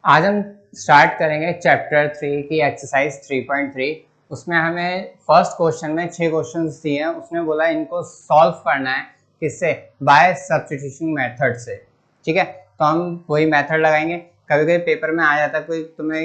आज हम स्टार्ट करेंगे चैप्टर 3 की एक्सरसाइज 3.3। उसमें हमें फर्स्ट क्वेश्चन में 6 क्वेश्चंस दिए हैं। उसने बोला इनको सॉल्व करना है किससे, बाय सब्स्टिट्यूशन मेथड से। ठीक है, तो हम वही मेथड लगाएंगे। कभी कभी पेपर में आ जाता है, कोई तुम्हें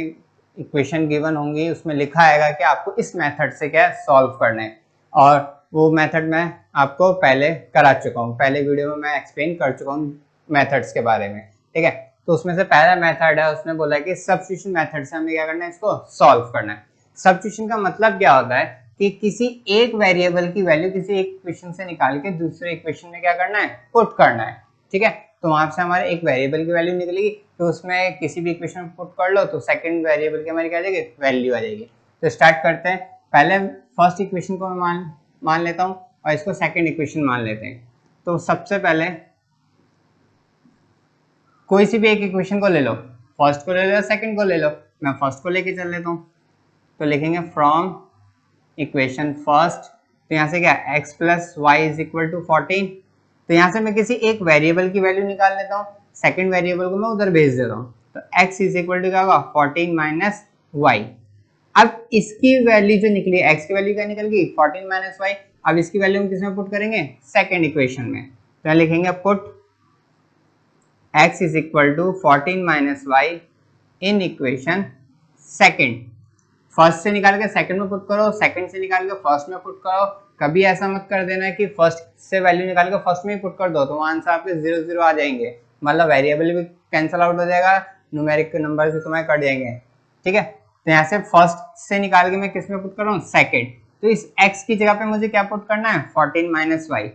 इक्वेशन गिवन होंगी, उसमें लिखा आएगा कि आपको इस मेथड से क्या सॉल्व करना है, और वो मेथड मैं आपको पहले करा चुका हूँ, पहले वीडियो में मैं एक्सप्लेन कर चुका हूँ मेथड्स के बारे में। ठीक है, तो उसमें से पहला मेथड है, उसने बोला कि सब्स्टिट्यूशन मेथड से हमें क्या करना है, इसको सॉल्व करना है। सब्स्टिट्यूशन का मतलब क्या होता है कि किसी एक वेरिएबल की वैल्यू किसी एक इक्वेशन से निकाल के दूसरे इक्वेशन में क्या करना है, पुट करना है। ठीक है, तो वहां से हमारे एक वेरिएबल की वैल्यू निकलेगी, तो उसमें किसी भी इक्वेशन में पुट कर लो तो सेकंड वेरिएबल की हमारी क्या आ जाएगी, वैल्यू आ जाएगी। तो स्टार्ट करते हैं। पहले फर्स्ट इक्वेशन को मैं मान लेता हूँ और इसको सेकंड इक्वेशन मान लेते हैं। तो सबसे पहले कोई सी भी एक इक्वेशन को ले लो, फर्स्ट को ले लो, सेकंड को ले लो। मैं फर्स्ट को लेके चल लेता हूँ, तो लिखेंगे फ्रॉम इक्वेशन फर्स्ट। तो यहाँ से क्या, x plus Y is equal to 14। तो यहाँ से मैं किसी एक वेरिएबल की वैल्यू निकाल लेता हूँ, सेकंड वेरिएबल को मैं उधर भेज देता हूँ। तो x इज इक्वल टू क्या होगा, 14 माइनस वाई। अब इसकी वैल्यू जो निकली, x की वैल्यू क्या निकल गई, 14 माइनस वाई। अब इसकी वैल्यू हम किसमें पुट करेंगे, सेकंड इक्वेशन में। तो यहाँ लिखेंगे put x is equal to 14 minus y in equation second। First से निकाल के सेकंड में पुट करो, सेकंड से निकाल के फर्स्ट में पुट करो। कभी ऐसा मत कर देना कि फर्स्ट से वैल्यू निकाल के फर्स्ट में ही पुट कर दो, तो वहां आंसर आपके 0 0 आ जाएंगे, मतलब वेरिएबल भी कैंसिल आउट हो जाएगा, न्यूमेरिक के नंबर भी तुम्हारे कट जाएंगे। ठीक है, तो यहाँ से फर्स्ट से निकाल के मैं किस में पुट कर रहा हूँ, सेकंड। तो इस x की जगह पे मुझे क्या पुट करना है, 14 माइनस वाई।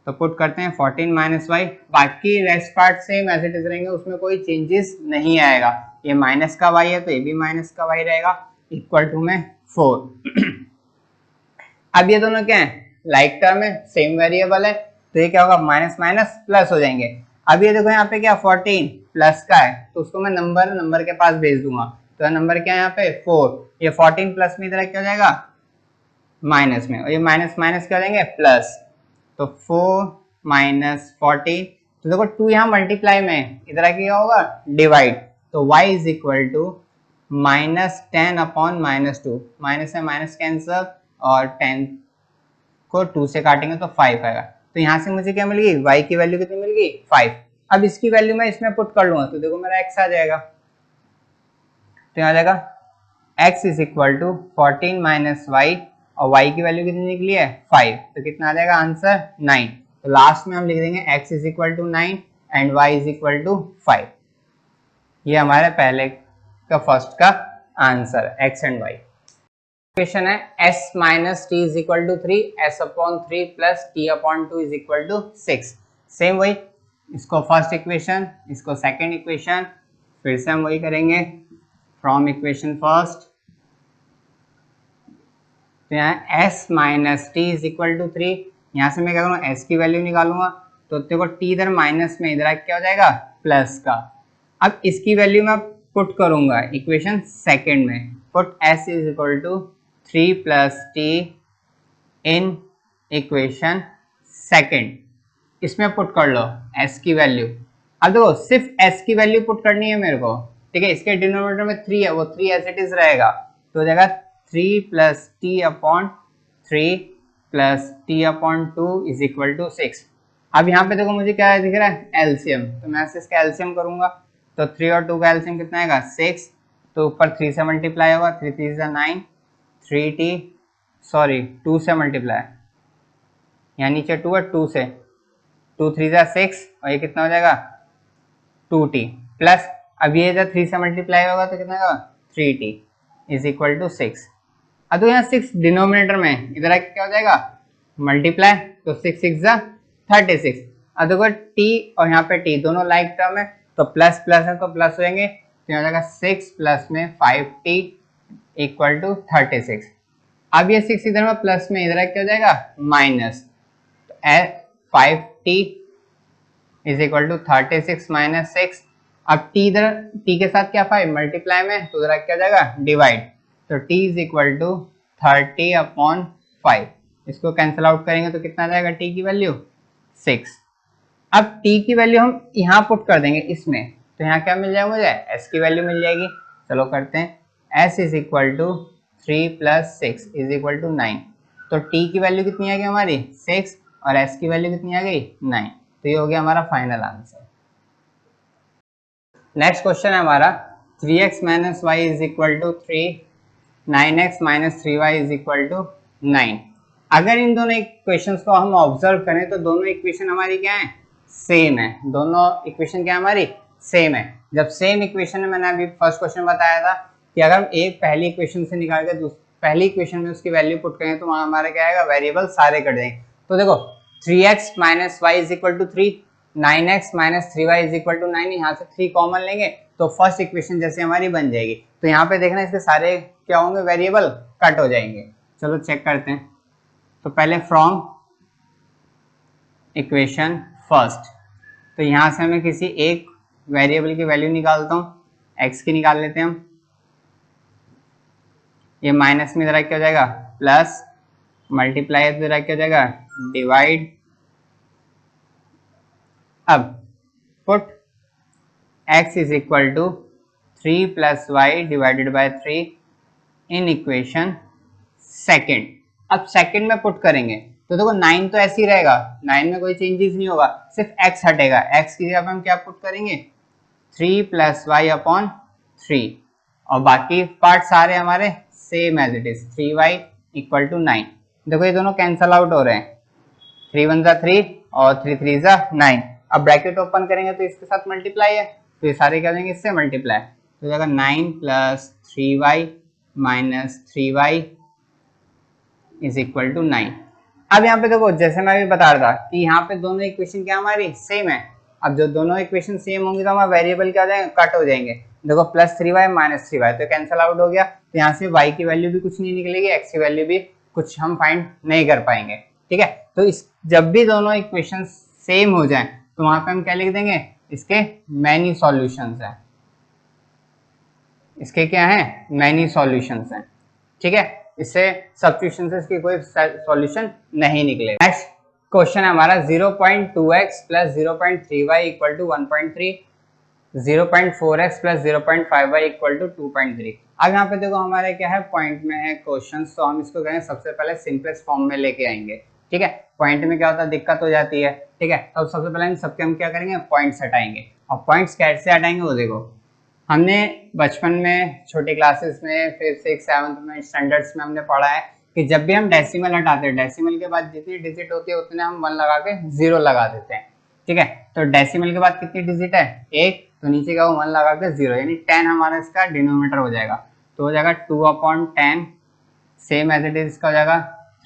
तो पुट करते हैं 14 माइनस वाई। बाकी rest part same as it is रहेंगे, उसमें कोई चेंजेस नहीं आएगा। ये माइनस का वाई है तो ये भी माइनस का वाई रहेगा, इक्वल टू में 4। अब ये दोनों क्या है, लाइक टर्म है, सेम वेरिएबल है, तो ये क्या होगा, माइनस माइनस प्लस हो जाएंगे। अब ये देखो यहाँ पे क्या 14 प्लस का है, तो उसको मैं नंबर के पास भेज दूंगा। तो नंबर क्या है यहाँ पे 4, ये 14 प्लस में इधर क्या हो जाएगा, माइनस में, और ये माइनस माइनस क्या हो जाएंगे, प्लस। तो 4 माइनस 14, तो देखो 2 यहाँ मल्टीप्लाई में, इधर क्या होगा, डिवाइड। तो y is equal to minus 10 upon minus 2, minus से माइनस कैंसल, और 10 को 2 से काटेंगे तो 5 आएगा। तो यहाँ से मुझे क्या मिल गई, y की वैल्यू कितनी मिल गई, 5। अब इसकी वैल्यू मैं इसमें पुट कर लूंगा, तो देखो मेरा x आ जाएगा। तो यहाँ आ जाएगा x is equal to 14 minus Y, और y की वैल्यू कितनी निकली है, 5। तो कितना आ जाएगा आंसर, 9। तो लास्ट में हम लिख देंगे x is equal to 9 and y is equal to 5। ये हमारे पहले का फर्स्ट का आंसर है, x एंड y। इक्वेशन है s minus T is equal to 3, s upon 3 plus t upon 2 is equal to 6। Same वही, इसको फर्स्ट इक्वेशन, इसको सेकेंड इक्वेशन, फिर से हम वही करेंगे फ्रॉम इक्वेशन फर्स्ट। तो यहाँ s minus T is equal to 3, यहाँ से मैं क्या करूँगा, s की वैल्यू निकालूंगा, तो देखो t इधर माइनस में, इधर क्या हो जाएगा, प्लस का। अब इसकी वैल्यू मैं पुट करूंगा इक्वेशन सेकंड में, put s is equal to 3 plus T in equation second. इसमें पुट कर लो s की वैल्यू। अब देखो सिर्फ s की वैल्यू पुट करनी है मेरे को, ठीक है। इसके डिनोमिनेटर में 3 है, वो 3 एज इट इज रहेगा, तो हो जाएगा 3 plus T upon 3 plus T upon 2 is equal to 6। अब यहाँ पे देखो मुझे क्या दिख रहा है, एलसीएम, तो मैं इसका एलसीएम करूंगा, तो 3 और 2 का एलसीएम कितना आएगा, 6। तो ऊपर 3 से मल्टीप्लाई होगा, 3 3 is 9, 3t, सॉरी 2 से मल्टीप्लाई, यहाँ नीचे 2 है, 2 से, 2 3 is 6, और ये कितना हो जाएगा 2t प्लस, अब ये जब 3 से मल्टीप्लाई होगा तो कितना होगा 3t इज इक्वल टू 6। अब तो यहाँ 6 डिनोमिनेटर में, इधर क्या हो जाएगा मल्टीप्लाई, तो 6 6 जा 36। अब देखो t और यहाँ पे t दोनों लाइक टर्म है, तो प्लस प्लस है तो प्लस हो जाएंगे, तो यहाँ हो जाएगा 6 प्लस में 5t इक्वल टू 36। अब ये 6 इधर में प्लस में, इधर क्या हो जाएगा माइनस, तो 5t is equal to 36 minus 6। अब t इधर t के साथ क्या 5 मल्टीप्लाई में, तो इधर क्या हो जाएगा डिवाइड, तो t is equal to 30 upon 5। इसको कैंसिल आउट करेंगे तो कितना आ जाएगा t की वैल्यू 6। अब t की वैल्यू हम यहाँ पुट कर देंगे इसमें, तो यहाँ क्या मिल जाएगा मुझे, s की वैल्यू मिल जाएगी। चलो करते हैं, s is equal to 3 plus 6 is equal to 9। तो t की वैल्यू कितनी आ गई हमारी 6 और s की वैल्यू कितनी आ गई 9। तो ये हो गया हमारा फाइनल आंसर। नेक्स्ट क्वेश्चन है हमारा 3x minus Y is equal to 3, 9x minus 3y is equal to 9। अगर इन दोनों इक्वेशंस को हम ऑब्जर्व करें तो दोनों इक्वेशन हमारी क्या है, सेम है। दोनों इक्वेशन क्या हमारी सेम है। जब सेम इक्वेशन है, मैंने अभी फर्स्ट क्वेश्चन बताया था कि अगर हम एक पहली इक्वेशन से निकाल के पहली इक्वेशन में उसकी वैल्यू पुट करें तो वहां हमारा क्या आएगा, वेरिएबल सारे कट जाएंगे। तो देखो 3x minus Y is equal to 3, 9x minus 3y is equal to 9, यहाँ से 3 कॉमन लेंगे तो फर्स्ट इक्वेशन जैसे हमारी बन जाएगी। तो यहाँ पे देखना इसके सारे क्या होंगे, वेरिएबल कट हो जाएंगे। चलो चेक करते हैं। तो पहले फ्रॉम इक्वेशन फर्स्ट, तो यहाँ से हमें किसी एक वेरिएबल की वैल्यू निकालता हूँ, x की निकाल लेते हैं हम। ये माइनस में इधर क्या हो जाएगा प्लस, मल्टीप्लाई इधर क्या हो जाएगा डिवाइड। अब put x is equal to 3 plus Y divided by 3 in equation second. अब सेकेंड में पुट करेंगे तो देखो 9 तो ऐसे ही रहेगा, 9 में कोई चेंजेस नहीं होगा, सिर्फ x हटेगा। x की जगह पे हम क्या पुट करेंगे 3 प्लस वाई अपॉन 3, और बाकी पार्ट सारे हमारे same as it is, 3y equal to 9। देखो ये दोनों कैंसल आउट हो रहे हैं, 3 1 3 और 3 3 9। अब ब्रैकेट ओपन करेंगे तो इसके साथ मल्टीप्लाई है, तो ये सारे क्या देंगे इससे मल्टीप्लाई। तो जाएगा 9 plus 3y minus 3y is equal to 9। अब यहाँ पे देखो जैसे मैं अभी बता रहा था कि यहाँ पे दोनों इक्वेशन क्या हमारी सेम है। अब जो दोनों इक्वेशन सेम होंगे तो हमारा वेरिएबल क्या हो जाएंगे, कट हो जाएंगे। देखो प्लस 3y माइनस 3y तो कैंसिल आउट हो गया, तो यहाँ से y की वैल्यू भी कुछ नहीं निकलेगी, x की वैल्यू भी कुछ हम फाइंड नहीं कर पाएंगे। ठीक है, तो इस जब भी दोनों इक्वेशन सेम हो जाएं तो वहां पे हम क्या लिख देंगे, इसके मैनी सॉल्यूशंस हैं। इसके क्या है, मैनी सॉल्यूशंस हैं। ठीक है, इससे सब्स्टिट्यूशन से इसकी कोई सॉल्यूशन नहीं निकले। नेक्स्ट क्वेश्चन है हमारा 0.2x plus 0.3y equal to 1.3, 0.4x plus 0.5y equal to 2.3। अब यहाँ पे देखो हमारे क्या है, पॉइंट में है क्वेश्चन, तो हम इसको कहेंगे सबसे पहले सिंपलेस्ट फॉर्म में लेके आएंगे। ठीक है, पॉइंट में क्या होता है, दिक्कत हो जाती है। ठीक है, तो सबसे पहले इन सबके हम क्या करेंगे, पॉइंट्स हटाएंगे। और पॉइंट्स कैसे हटाएंगे वो देखो, हमने बचपन में छोटी क्लासेस में फिर 6 7 में स्टैंडर्ड्स में हमने पढ़ा है कि जब भी हम डेसिमल हटाते हैं, डेसिमल के बाद जितनी डिजिट होती है उतने हम 1 लगा के 0 लगा देते हैं। ठीक है, तो डेसिमल के बाद कितनी डिजिट है 1, तो नीचे का 1 लगा के 0, यानी 10 हमारा इसका डिनोमीटर हो जाएगा। तो हो जाएगा 2/10, सेम एज इट इज इसका हो जाएगा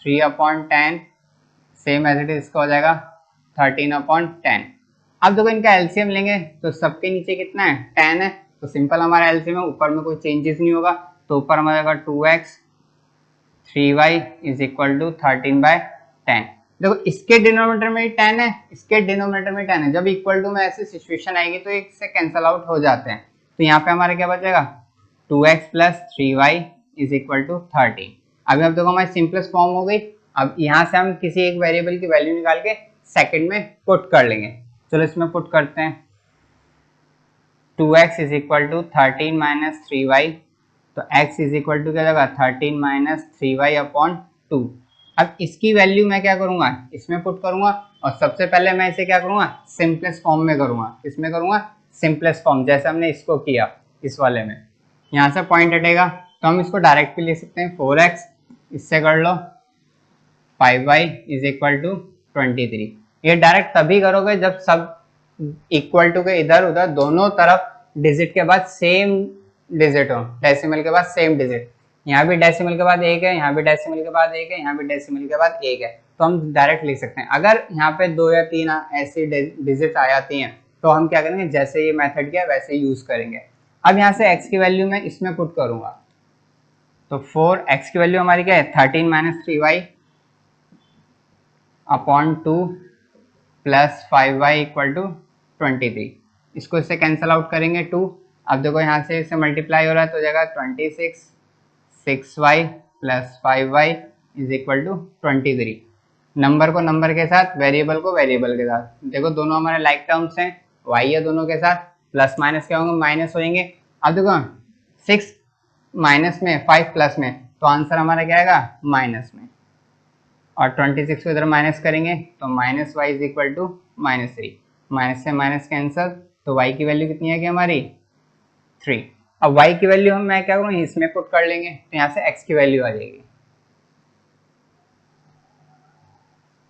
3/10, सेम एज इट इज इसका हो जाएगा 13/10। अब देखो इनका एलसीएम लेंगे तो सबके नीचे कितना है 10 है, तो सिंपल हमारा एलसीएम है, ऊपर में कोई चेंजेस नहीं होगा, तो ऊपर हमारा 2x 3y is equal to 13/10। देखो इसके डिनोमिनेटर में 10 है, इसके डिनोमिनेटर में 10 है, जब इक्वल टू में ऐसी सिचुएशन आएगी तो एक से कैंसल आउट हो जाते हैं। तो यहाँ पे हमारा क्या बचेगा 2x plus 3y is equal to 13। अभी अब देखो हमारी सिंपलेस्ट फॉर्म हो गई। अब यहाँ से हम किसी एक वेरिएबल की वैल्यू निकाल के सेकंड में पुट कर लेंगे। चलो इसमें पुट करते हैं, 2x is equal to 13 minus 3y, तो x इज इक्वल टू क्या जाएगा 13 माइनस 3y अपॉन 2। अब इसकी वैल्यू मैं क्या करूंगा, इसमें पुट करूंगा, और सबसे पहले मैं इसे क्या करूंगा सिंपलेस्ट फॉर्म में करूंगा। इसमें करूंगा सिंपलेस्ट फॉर्म, जैसे हमने इसको किया इस वाले में। यहाँ से पॉइंट हटेगा तो हम इसको डायरेक्ट भी ले सकते हैं, 4x इससे कर लो 5y इज इक्वल टू 23। ये डायरेक्ट तभी करोगे जब सब इक्वल टू के इधर उधर दोनों तरफ डिजिट के बाद सेम डिजिट हो, डेसिमल के बाद सेम डिजिट। यहाँ भी डेसिमल के बाद 1 है, यहाँ भी डेसिमल के बाद 1 है, यहाँ भी डेसिमल के बाद 1 है, तो हम डायरेक्ट लिख सकते हैं। अगर यहाँ पे 2 या 3 ऐसी डिजिट आ जाती हैं तो हम क्या करेंगे, जैसे ये मेथड किया वैसे यूज करेंगे। अब यहाँ से x की वैल्यू मैं इसमें पुट करूंगा, तो 4x की वैल्यू हमारी क्या है 13 minus 3y upon 2 plus 5y equal to 23। इसको इससे कैंसिल आउट करेंगे 2। अब देखो यहाँ से इससे मल्टीप्लाई हो रहा है तो जाएगा 26, 6y plus 5y is equal to 23। Number को नंबर के साथ, वेरिएबल को वेरिएबल के साथ, देखो दोनों हमारे लाइक टर्म्स हैं, y है दोनों के साथ, प्लस माइनस क्या होंगे, माइनस हो जाएंगे। अब देखो 6 माइनस में, 5 प्लस में, तो आंसर हमारा क्या आएगा, माइनस में। और 26 को इधर माइनस करेंगे तो minus Y is equal to -3, minus से माइनस कैंसल, तो y की वैल्यू कितनी आएगी हमारी 3। अब y की वैल्यू हम मैं क्या करूँ, इसमें पुट कर लेंगे, तो यहाँ से x की वैल्यू आ जाएगी,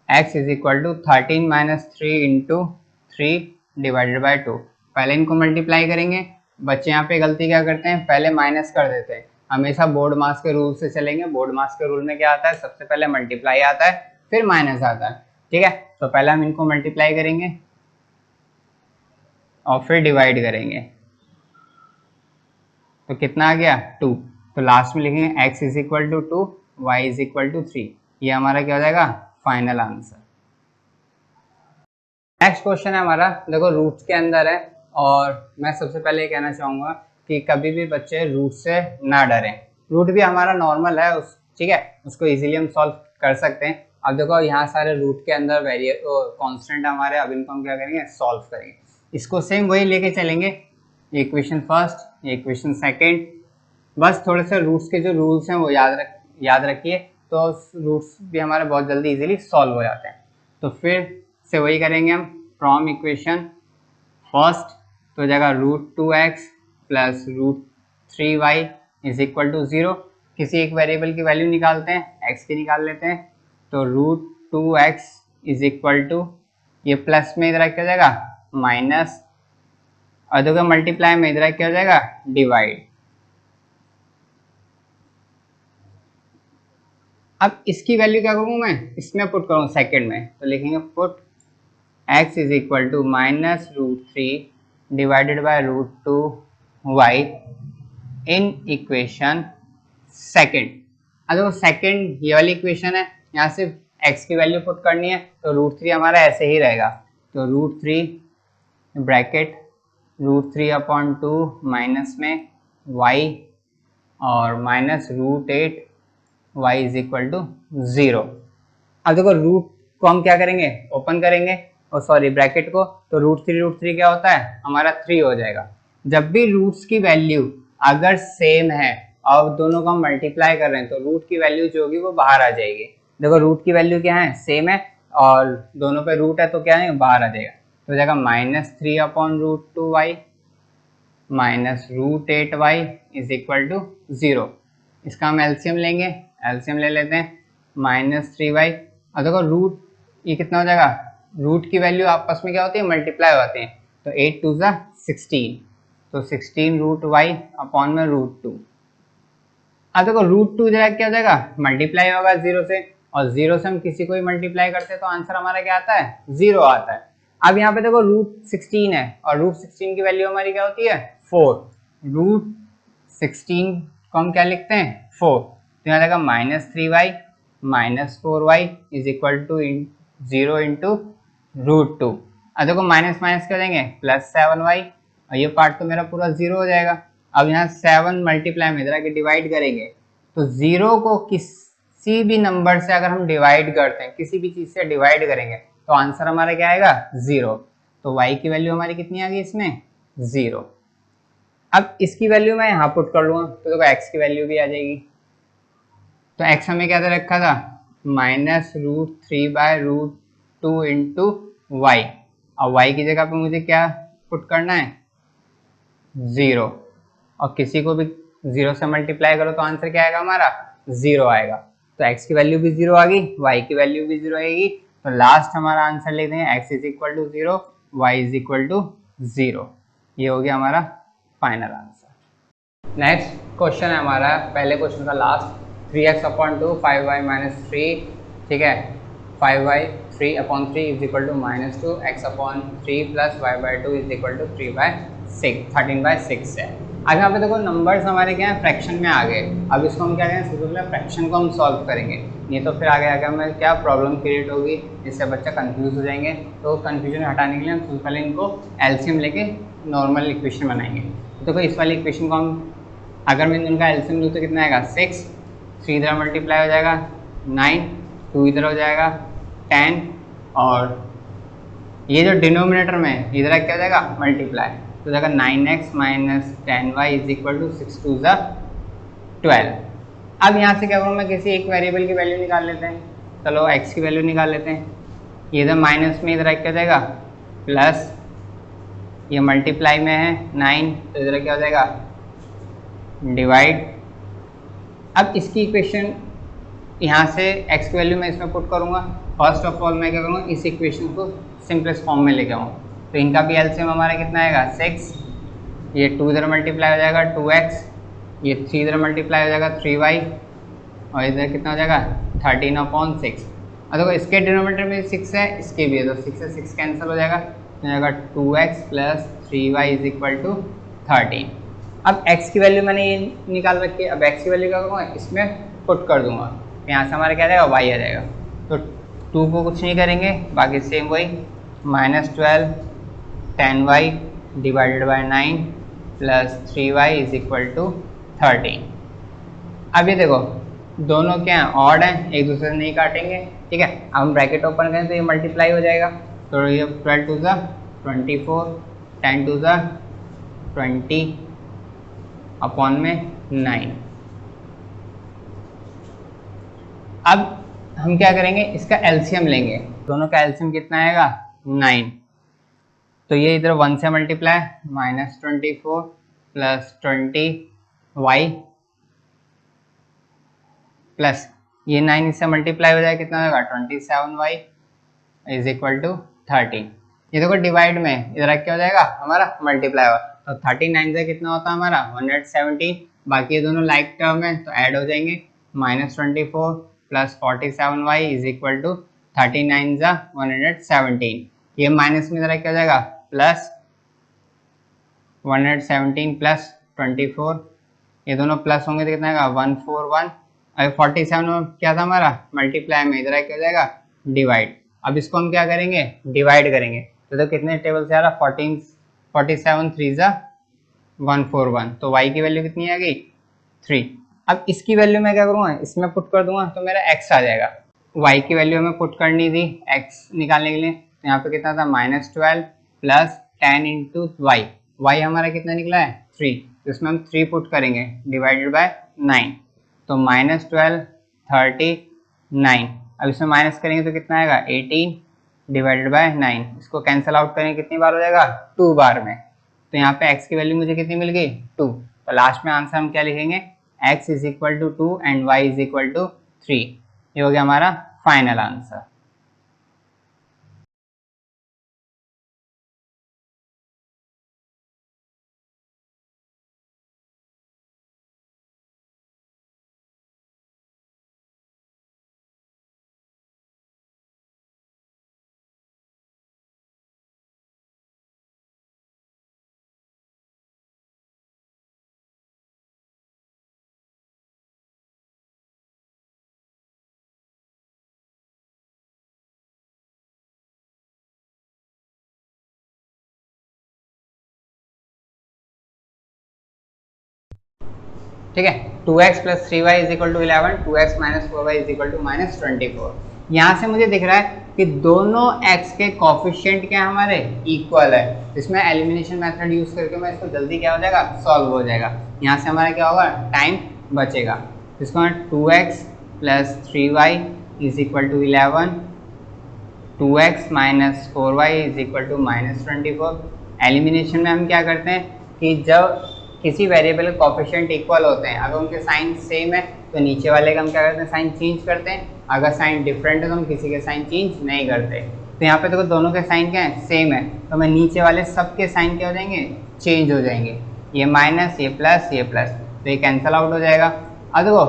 x is equal to 13 minus 3 into 3 divided by 2। पहले इनको मल्टीप्लाई करेंगे। बच्चे यहाँ पे गलती क्या करते हैं, पहले माइनस कर देते हैं। हमेशा बोर्ड मास के रूल से चलेंगे। बोर्ड मास के रूल में क्या आता है, सबसे पहले मल्टीप्लाई आता है, फिर माइनस आता है, ठीक है। तो पहले हम इनको मल्टीप्लाई करेंगे और फिर डिवाइड करेंगे, तो कितना आ गया 2। तो लास्ट में लिखेंगे x is equal to 2, y is equal to 3। ये हमारा क्या हो जाएगा, फाइनल आंसर। नेक्स्ट क्वेश्चन है हमारा, देखो रूट्स के अंदर है, और मैं सबसे पहले ये कहना चाहूँगा कि कभी भी बच्चे रूट से ना डरें। रूट भी हमारा नॉर्मल है, उस ठीक है, उसको इजीली हम सॉल्व कर सकते हैं। अब देखो यहाँ सारे रूट के अंदर कांस्टेंट हमारे, अब इनको हम क्या करेंगे, सॉल्व करेंगे। इसको सेम वही लेके चलेंगे, इक्वेशन फर्स्ट, इक्वेशन सेकेंड, बस थोड़े से रूट्स के जो रूल्स हैं वो याद रखिए, तो रूट्स भी हमारे बहुत जल्दी इजीली सॉल्व हो जाते हैं। तो फिर से वही करेंगे हम, फ्रॉम इक्वेशन फर्स्ट तो हो जाएगा √2x plus √3y is equal to 0। किसी एक वेरिएबल की वैल्यू निकालते हैं, x की निकाल लेते हैं, तो √2x इज इक्वल टू, ये प्लस में इधर क्या हो जाएगा माइनस, और देखो मल्टीप्लाई में इधर क्या हो जाएगा डिवाइड। अब इसकी वैल्यू क्या करूँ मैं, इसमें पुट करूँ सेकंड में, तो लिखेंगे put x is equal to -√3 divided by √2y in equation second. अब देखो सेकंड ये वाली इक्वेशन है, यहाँ से x की वैल्यू पुट करनी है, तो √3 हमारा ऐसे ही रहेगा, तो √3 ब्रैकेट √3/2 माइनस में y और minus √8 y is equal to 0। अब देखो रूट को हम क्या करेंगे, ओपन करेंगे, और सॉरी ब्रैकेट को, तो √3 क्या होता है हमारा 3 हो जाएगा। जब भी रूट्स की वैल्यू अगर सेम है और दोनों को हम मल्टीप्लाई कर रहे हैं, तो रूट की वैल्यू जो होगी वो बाहर आ जाएगी। देखो रूट की वैल्यू क्या है, सेम है, और दोनों पे रूट है, तो क्या है बाहर आ जाएगा, तो हो जाएगा -3/√2y minus √8y is equal to 0। इसका हम एलसीएम लेंगे, एलसीएम ले लेते हैं, -3y, और देखो रूट ये कितना हो जाएगा, रूट की वैल्यू आपस में क्या होती है मल्टीप्लाई हो जाती है, तो 8 2 16, तो 16√y/में √2। अब देखो √2 जगह क्या हो जाएगा मल्टीप्लाई होगा 0 से, और 0 से हम किसी को भी मल्टीप्लाई करते हैं तो आंसर हमारा क्या आता है 0 आता है। अब यहाँ पे देखो √16 है, और √16 की वैल्यू हमारी क्या होती है 4, √16 को हम क्या लिखते हैं 4, तो यहाँ जाएगा -3y minus 4y is equal to 0 into √2। अब देखो माइनस माइनस क्या देंगे +7y, और ये पार्ट तो मेरा पूरा 0 हो जाएगा। अब यहाँ 7 मल्टीप्लाई में इधर आके डिवाइड करेंगे, तो 0 को किसी भी नंबर से अगर हम डिवाइड करते हैं, किसी भी चीज से डिवाइड करेंगे, तो आंसर हमारा क्या आएगा 0। तो y की वैल्यू हमारी कितनी आ गई इसमें 0। अब इसकी वैल्यू मैं यहाँ पुट कर लूँगा, तो देखो x की वैल्यू भी आ जाएगी। तो x हमें क्या दे रखा था -√3/√2 इंटू y, और y की जगह पे मुझे क्या पुट करना है 0, और किसी को भी 0 से मल्टीप्लाई करो तो आंसर क्या आएगा हमारा 0 आएगा। तो x की वैल्यू भी 0 आ गई, y की वैल्यू भी 0 आएगी, तो लास्ट हमारा आंसर लिख देंगे x is equal to 0, y is equal to 0। ये हो गया हमारा फाइनल आंसर। नेक्स्ट क्वेश्चन है हमारा, पहले क्वेश्चन का लास्ट, 3x/2 5y-3, ठीक है, 5y 3/3 is equal to -2, x/3 plus y/2 is equal to 13/6 है। अब यहाँ पे देखो नंबर्स हमारे क्या है फ्रैक्शन में आ गए। अब इसको हम क्या करेंगे, सबसे पहले फ्रैक्शन को हम सॉल्व करेंगे, नहीं तो फिर आगे हमें क्या प्रॉब्लम क्रिएट होगी, जिससे बच्चा कंफ्यूज हो जाएंगे। तो कंफ्यूजन हटाने के लिए हम सबसे पहले इनको एलसीएम लेके नॉर्मल इक्वेशन बनाएंगे। तो देखो इस वाली इक्वेशन को हम अगर मैं इनका एलसीएम लूँ तो कितना आएगा 6, 3 इधर मल्टीप्लाई हो जाएगा 9, 2 इधर हो जाएगा 10, और ये जो डिनोमिनेटर में इधर क्या हो जाएगा मल्टीप्लाई, तो जाएगा 9x minus 10y is equal to 6 two ज़ा 12। अब यहाँ से क्या करूँ मैं, किसी एक वेरिएबल की वैल्यू निकाल लेते हैं। चलो x की वैल्यू निकाल लेते हैं। ये इधर माइनस में इधर क्या जाएगा प्लस, ये मल्टीप्लाई में है 9 तो इधर क्या हो जाएगा डिवाइड। अब इसकी इक्वेशन यहाँ से x की वैल्यू मैं इसमें पुट करूँगा। फर्स्ट ऑफ ऑल मैं क्या करूँगा, इस इक्वेशन को सिंपलेस्ट फॉर्म में लेके आऊँ। तो इनका भी एलसीएम हमारा कितना आएगा 6, ये 2 इधर मल्टीप्लाई हो जाएगा 2x, ये 3 इधर मल्टीप्लाई हो जाएगा 3y, और इधर कितना हो जाएगा 13/6। और देखो इसके डिनोमिनेटर में 6 है, इसके भी है, तो 6 से 6 कैंसिल हो जाएगा, तो जाएगा 2x plus 3y is equal to 13। अब x की वैल्यू मैंने ये निकाल रखी है। अब x की वैल्यू क्या करूँगा, इसमें पुट कर दूंगा। यहाँ से हमारा क्या आ जाएगा y आ जाएगा। तो 2 को कुछ नहीं करेंगे, बाकी सेम वही -12 10y divided by 9 plus 3y is equal to 13। अब ये देखो दोनों क्या हैं, ऑड हैं, एक दूसरे से नहीं काटेंगे, ठीक है। अब हम ब्रैकेट ओपन करें तो ये मल्टीप्लाई हो जाएगा। तो ये 12 टू ज़ा 24, 10 टू ज़ा 20 अपॉन में 9। अब हम क्या करेंगे, इसका एलसीएम लेंगे। दोनों का एलसीएम कितना आएगा 9। तो ये इधर 1 से मल्टीप्लाई -24 प्लस 20y प्लस ये 9 इससे मल्टीप्लाई हो जाए कितना होगा 27y इज इक्वल टू 13। ये देखो डिवाइड में इधर क्या हो जाएगा हमारा मल्टीप्लाई होगा। तो 39 से कितना होता है हमारा 117। बाकी ये दोनों लाइक टर्म है तो ऐड हो जाएंगे। -24 plus 47y is equal to 39 ज़ा 117। ये माइनस में इधर क्या हो जाएगा प्लस 117 प्लस 24, ये दोनों प्लस होंगे तो कितना आएगा 141। अब 47 में क्या था हमारा मल्टीप्लाई में, इधर क्या हो जाएगा डिवाइड। अब इसको हम क्या करेंगे डिवाइड करेंगे। तो कितने टेबल से आ रहा 47 3 ज़ा 141, तो y की वैल्यू कितनी आ गई 3। अब इसकी वैल्यू मैं क्या करूँगा, इसमें पुट कर दूंगा तो मेरा x आ जाएगा। y की वैल्यू हमें पुट करनी थी x निकालने के लिए, तो यहाँ पे कितना था -12 प्लस 10 इंटू y हमारा कितना निकला है 3, तो इसमें हम 3 पुट करेंगे डिवाइडेड बाय 9, तो -12 39। अब इसमें माइनस करेंगे तो कितना आएगा 18 डिवाइडेड बाय 9। इसको कैंसिल आउट करेंगे कितनी बार हो जाएगा 2 बार में। तो यहाँ पे x की वैल्यू मुझे कितनी मिल गई 2। तो लास्ट में आंसर हम क्या लिखेंगे x is equal to 2 and y is equal to 3। ये हो गया हमारा फाइनल आंसर। ठीक है, 2x plus 3y is equal to 11, 2x minus 4y is equal to -24। यहाँ से मुझे दिख रहा है कि दोनों x के कॉफिशिएंट क्या हमारे इक्वल है। इसमें एलिमिनेशन मेथड यूज करके मैं इसको जल्दी क्या हो जाएगा सॉल्व हो जाएगा। यहाँ से हमारा क्या होगा टाइम बचेगा। इसको 2x plus 3y is equal to 11, 2x minus 4y is equal to -24। Elimination में हम क्या करते हैं कि जब किसी वेरिएबल के कोफिशिएंट इक्वल होते हैं, अगर उनके साइन सेम है तो नीचे वाले का हम क्या करते हैं साइन चेंज करते हैं, अगर साइन डिफरेंट है तो हम किसी के साइन चेंज नहीं करते। तो यहाँ पे देखो दोनों के साइन क्या है सेम है, तो मैं नीचे वाले सबके साइन क्या हो जाएंगे चेंज हो जाएंगे। ये माइनस, ये प्लस, ये प्लस, तो ये कैंसिल आउट हो जाएगा। अब देखो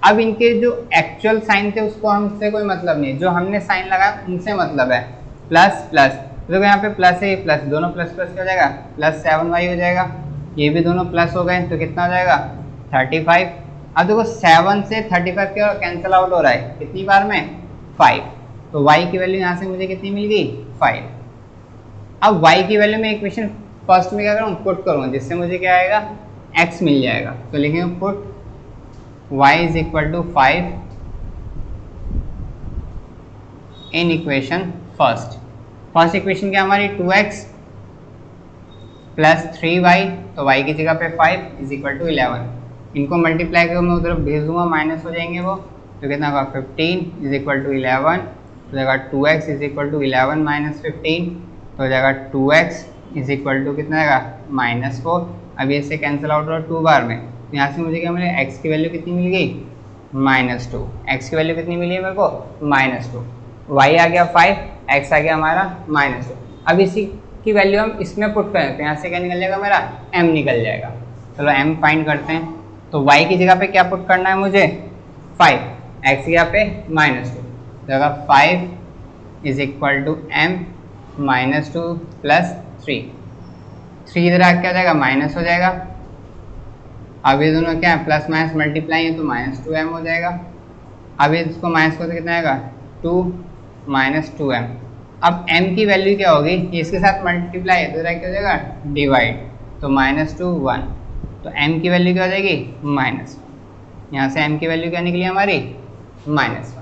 अब इनके जो एक्चुअल साइन थे उसको हमसे कोई मतलब नहीं है, जो हमने साइन लगाया उनसे मतलब है। प्लस प्लस, देखो यहाँ पे प्लस है, ये प्लस, दोनों प्लस प्लस क्या हो जाएगा +7y हो जाएगा। ये भी दोनों प्लस हो गए तो कितना हो जाएगा 35। अब देखो 7 से 35 क्या कैंसिल आउट हो रहा है कितनी बार में 5, तो y की वैल्यू यहाँ से मुझे कितनी मिल गई 5। अब y की वैल्यू में इक्वेशन फर्स्ट में क्या करूँ पुट करूँगा, जिससे मुझे क्या आएगा x मिल जाएगा। तो लिखेंगे put y is equal to 5 in equation first. First equation क्या हमारी 2x प्लस 3y, तो y की जगह पे 5 इज इक्वल टू 11। इनको मल्टीप्लाई करके मैं उधर भेज दूंगा, माइनस हो जाएंगे वो, तो कितना होगा 15 इज इक्वल टू 11, तो जाएगा 2x is equal to 11 minus 15, तो हो जाएगा 2x इज इक्वल टू कितना आएगा -4। अब ये से कैंसिल आउट हो 2 बार में, तो यहाँ से मुझे क्या मिले, x की वैल्यू कितनी मिल गई -2। x की वैल्यू कितनी मिली है मेरे को -2, y आ गया 5, x आ गया हमारा -2। अब इसी की वैल्यू हम इसमें पुट करें तो यहाँ से क्या निकल जाएगा मेरा m निकल जाएगा। चलो m फाइंड करते हैं। तो y की जगह पे क्या पुट करना है मुझे 5, x की जगह पे -2, जगह 5 is equal to m -2 plus 3 इधर आ क्या जाएगा माइनस हो जाएगा। अब ये दोनों क्या है प्लस माइनस मल्टीप्लाई है तो -2m हो जाएगा। अब इसको माइनस को तो कितना आएगा 2 -2m। अब m की वैल्यू क्या होगी, इसके साथ मल्टीप्लाई है तो इधर क्या हो जाएगा डिवाइड, तो -2 1, तो m की वैल्यू क्या हो जाएगी -1। यहाँ से m की वैल्यू क्या निकली हमारी -1।